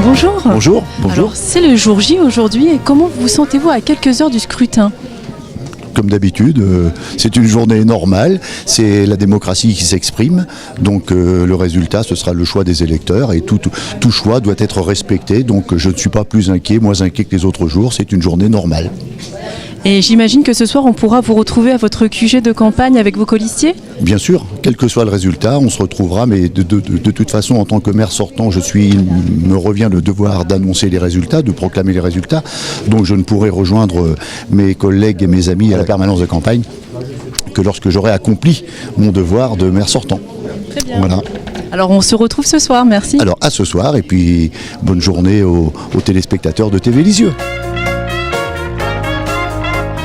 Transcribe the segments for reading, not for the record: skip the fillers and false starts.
Bonjour. Bonjour. Alors, c'est le jour J aujourd'hui et comment vous sentez-vous à quelques heures du scrutin ? Comme d'habitude, c'est une journée normale, c'est la démocratie qui s'exprime, donc le résultat ce sera le choix des électeurs et tout choix doit être respecté, donc je ne suis pas plus inquiet, moins inquiet que les autres jours, c'est une journée normale. Et j'imagine que ce soir on pourra vous retrouver à votre QG de campagne avec vos colistiers ? Bien sûr, quel que soit le résultat, on se retrouvera, mais de toute façon, en tant que maire sortant, il me revient le devoir d'annoncer les résultats, de proclamer les résultats, donc je ne pourrai rejoindre mes collègues et mes amis à la permanence de campagne que lorsque j'aurai accompli mon devoir de maire sortant. Très bien. Voilà. Alors on se retrouve ce soir, merci. Alors à ce soir, et puis bonne journée aux téléspectateurs de TV Lisieux.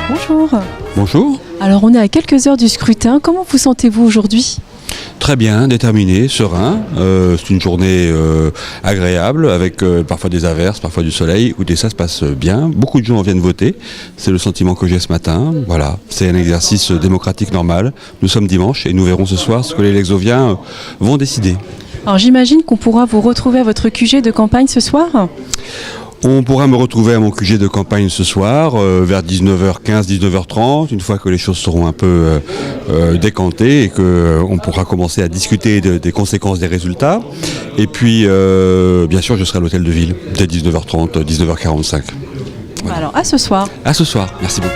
Bonjour. Bonjour. Alors on est à quelques heures du scrutin, comment vous sentez-vous aujourd'hui ? Très bien, déterminé, serein. C'est une journée agréable avec parfois des averses, parfois du soleil. Écoutez, ça se passe bien. Beaucoup de gens viennent voter. C'est le sentiment que j'ai ce matin. Voilà, c'est un exercice démocratique normal. Nous sommes dimanche et nous verrons ce soir ce que les Lexoviens vont décider. Alors j'imagine qu'on pourra vous retrouver à votre QG de campagne ce soir ? On pourra me retrouver à mon QG de campagne ce soir, vers 19h15, 19h30, une fois que les choses seront un peu décantées et qu'on pourra commencer à discuter des conséquences des résultats. Et puis, bien sûr, je serai à l'hôtel de ville dès 19h30, 19h45. Voilà. Alors à ce soir. À ce soir, merci beaucoup.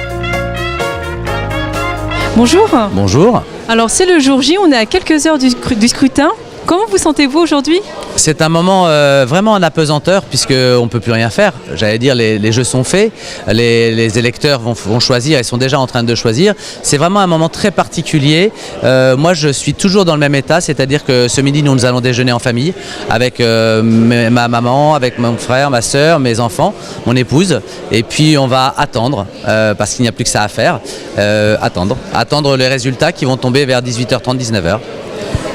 Bonjour. Bonjour. Alors c'est le jour J, on est à quelques heures du scrutin. Comment vous sentez-vous aujourd'hui ? C'est un moment vraiment en apesanteur puisqu'on ne peut plus rien faire. J'allais dire, les jeux sont faits, les électeurs vont choisir, ils sont déjà en train de choisir. C'est vraiment un moment très particulier. Moi, je suis toujours dans le même état, c'est-à-dire que ce midi, nous allons déjeuner en famille avec ma maman, avec mon frère, ma soeur, mes enfants, mon épouse. Et puis, on va attendre, parce qu'il n'y a plus que ça à faire, attendre les résultats qui vont tomber vers 18h30, 19h.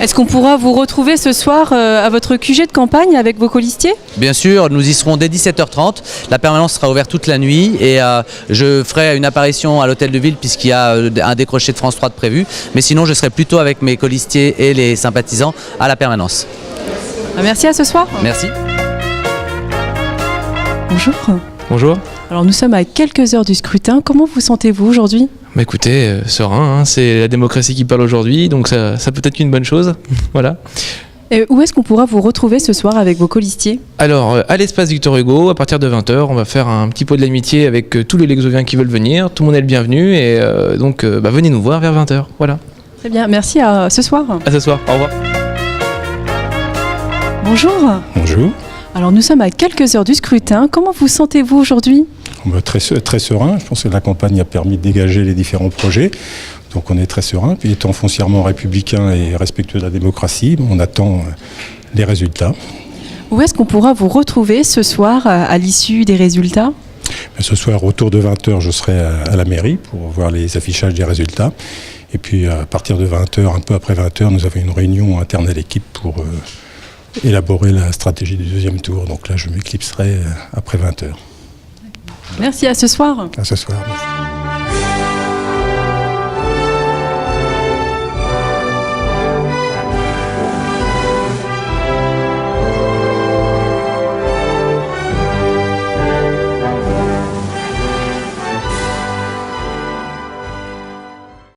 Est-ce qu'on pourra vous retrouver ce soir à votre QG de campagne avec vos colistiers ? Bien sûr, nous y serons dès 17h30. La permanence sera ouverte toute la nuit et je ferai une apparition à l'hôtel de ville puisqu'il y a un décroché de France 3 de prévu. Mais sinon, je serai plutôt avec mes colistiers et les sympathisants à la permanence. Merci, à ce soir. Merci. Bonjour. Bonjour. Alors nous sommes à quelques heures du scrutin. Comment vous sentez-vous aujourd'hui ? Bah écoutez, serein, hein, c'est la démocratie qui parle aujourd'hui, donc ça peut être qu'une bonne chose. Voilà. Et où est-ce qu'on pourra vous retrouver ce soir avec vos colistiers ? Alors, à l'espace Victor Hugo, à partir de 20h, on va faire un petit pot de l'amitié avec tous les Lexoviens qui veulent venir. Tout le monde est le bienvenu et donc venez nous voir vers 20h. Voilà. Très bien, merci, à ce soir. À ce soir, au revoir. Bonjour. Bonjour. Alors nous sommes à quelques heures du scrutin. Comment vous sentez-vous aujourd'hui ? Très serein. Je pense que la campagne a permis de dégager les différents projets. Donc on est très serein. Puis étant foncièrement républicain et respectueux de la démocratie, on attend les résultats. Où est-ce qu'on pourra vous retrouver ce soir à l'issue des résultats ? Ce soir, autour de 20h, je serai à la mairie pour voir les affichages des résultats. Et puis à partir de 20h, un peu après 20h, nous avons une réunion interne à l'équipe pour élaborer la stratégie du deuxième tour. Donc là, je m'éclipserai après 20h. Merci, à ce soir. À ce soir. Merci.